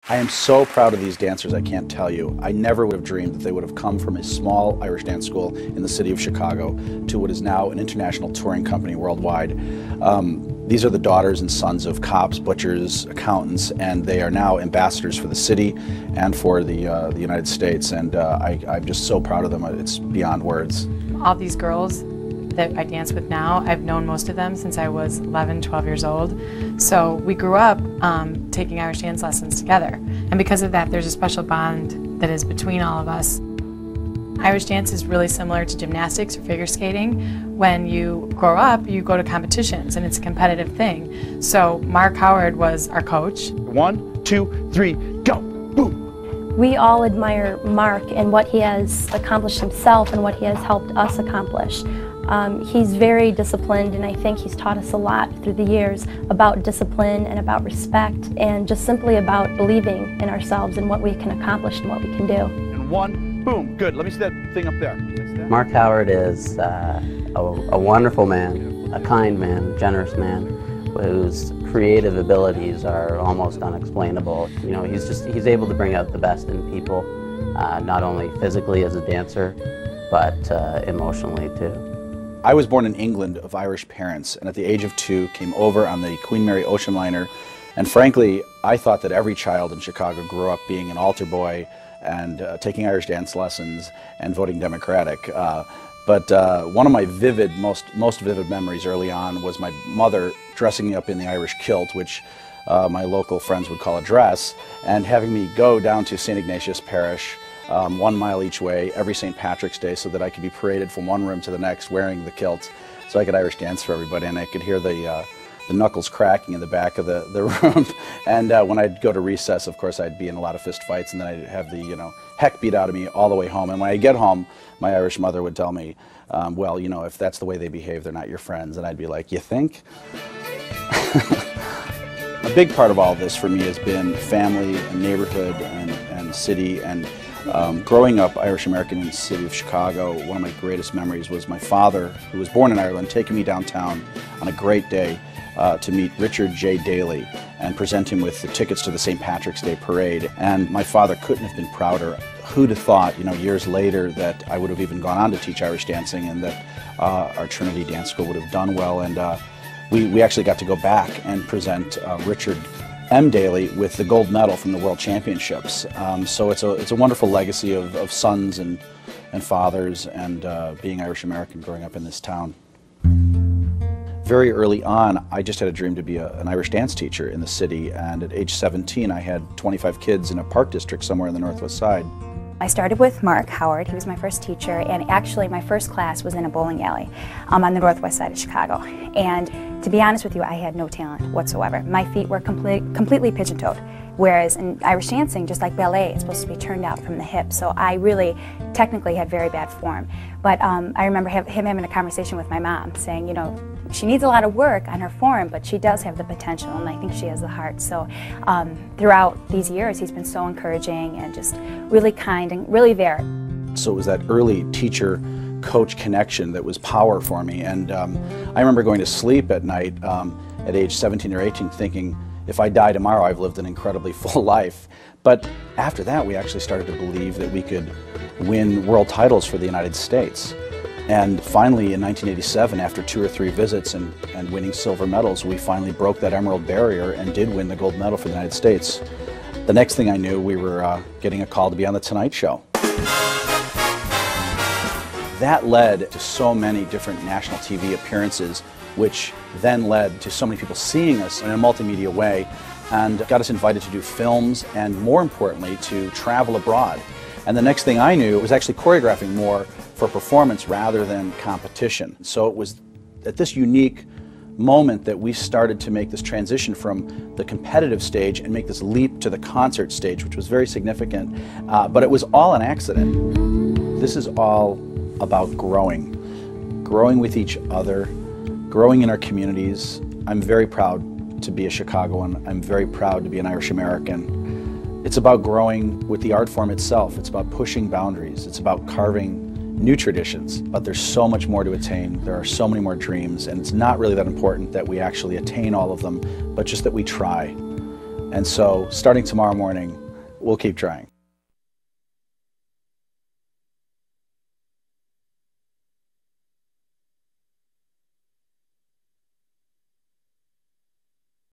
I am so proud of these dancers, I can't tell you. I never would have dreamed that they would have come from a small Irish dance school in the city of Chicago to what is now an international touring company worldwide. These are the daughters and sons of cops, butchers, accountants, and they are now ambassadors for the city and for the United States. And I'm just so proud of them. It's beyond words. All these girls that I dance with now, I've known most of them since I was 11, 12 years old. So we grew up taking Irish dance lessons together. And because of that, there's a special bond that is between all of us. Irish dance is really similar to gymnastics or figure skating. When you grow up, you go to competitions and it's a competitive thing. So Mark Howard was our coach. 1, 2, 3, go! Boom! We all admire Mark and what he has accomplished himself and what he has helped us accomplish. He's very disciplined, and I think he's taught us a lot through the years about discipline and about respect and just simply about believing in ourselves and what we can accomplish and what we can do. And 1, boom, good. Let me see that thing up there. Mark Howard is a wonderful man, a kind man, generous man, whose creative abilities are almost unexplainable. You know, he's able to bring out the best in people, not only physically as a dancer, but emotionally too. I was born in England of Irish parents, and at the age of 2 came over on the Queen Mary ocean liner. And frankly, I thought that every child in Chicago grew up being an altar boy and taking Irish dance lessons and voting Democratic. But one of my most vivid memories early on was my mother dressing me up in the Irish kilt, which my local friends would call a dress, and having me go down to St. Ignatius Parish 1 mile each way every St. Patrick's Day so that I could be paraded from one room to the next wearing the kilt so I could Irish dance for everybody, and I could hear the knuckles cracking in the back of the room. And when I'd go to recess, of course, I'd be in a lot of fist fights, and then I'd have the heck beat out of me all the way home. And when I get home, my Irish mother would tell me, well, if that's the way they behave, they're not your friends. And I'd be like, you think? A big part of all this for me has been family and neighborhood and city. And growing up Irish American in the city of Chicago, one of my greatest memories was my father, who was born in Ireland, taking me downtown on a great day to meet Richard J. Daley and present him with the tickets to the St. Patrick's Day parade. And my father couldn't have been prouder. Who'd have thought, years later, that I would have even gone on to teach Irish dancing and that our Trinity Dance School would have done well. And we actually got to go back and present Richard M. Daley with the gold medal from the World Championships. So it's a wonderful legacy of sons and fathers and being Irish American growing up in this town. Very early on, I just had a dream to be an Irish dance teacher in the city, and at age 17 I had 25 kids in a park district somewhere in the Northwest Side. I started with Mark Howard. He was my first teacher, and actually my first class was in a bowling alley on the northwest side of Chicago. And to be honest with you, I had no talent whatsoever. My feet were completely pigeon-toed, whereas in Irish dancing, just like ballet, it's supposed to be turned out from the hip. So I really technically had very bad form. But I remember him having a conversation with my mom saying, she needs a lot of work on her form, but she does have the potential, and I think she has the heart. So throughout these years, he's been so encouraging and just really kind and really there. So it was that early teacher-coach connection that was power for me. And I remember going to sleep at night at age 17 or 18 thinking, if I die tomorrow, I've lived an incredibly full life. But after that, we actually started to believe that we could win world titles for the United States. And finally, in 1987, after 2 or 3 visits and winning silver medals, we finally broke that emerald barrier and did win the gold medal for the United States. The next thing I knew, we were getting a call to be on The Tonight Show. That led to so many different national TV appearances, which then led to so many people seeing us in a multimedia way and got us invited to do films and, more importantly, to travel abroad. And the next thing I knew, it was actually choreographing more for performance rather than competition. So it was at this unique moment that we started to make this transition from the competitive stage and make this leap to the concert stage, which was very significant. But it was all an accident. This is all about growing with each other, growing in our communities. I'm very proud to be a Chicagoan. I'm very proud to be an Irish American. It's about growing with the art form itself. It's about pushing boundaries. It's about carving new traditions. But there's so much more to attain. There are so many more dreams, and it's not really that important that we actually attain all of them, but just that we try. And so starting tomorrow morning, we'll keep trying.